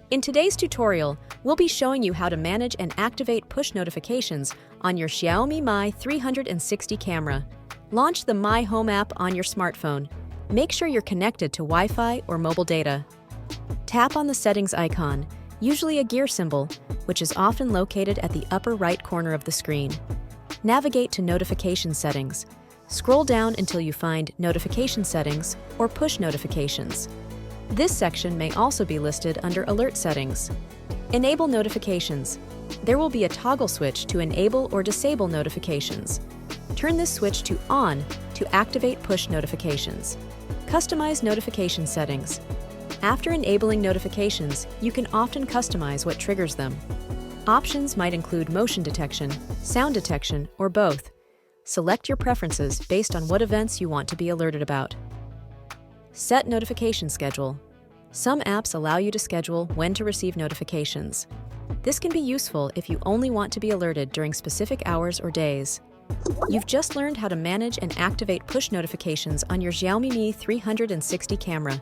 In today's tutorial, we'll be showing you how to manage and activate push notifications on your Xiaomi Mi 360 camera. Launch the Mi Home app on your smartphone. Make sure you're connected to Wi-Fi or mobile data. Tap on the settings icon, usually a gear symbol, which is often located at the upper right corner of the screen. Navigate to Notification Settings. Scroll down until you find Notification Settings or Push Notifications. This section may also be listed under Alert Settings. Enable notifications. There will be a toggle switch to enable or disable notifications. Turn this switch to On to activate push notifications. Customize notification settings. After enabling notifications, you can often customize what triggers them. Options might include motion detection, sound detection, or both. Select your preferences based on what events you want to be alerted about. Set notification schedule. Some apps allow you to schedule when to receive notifications. This can be useful if you only want to be alerted during specific hours or days. You've just learned how to manage and activate push notifications on your Xiaomi Mi 360 camera.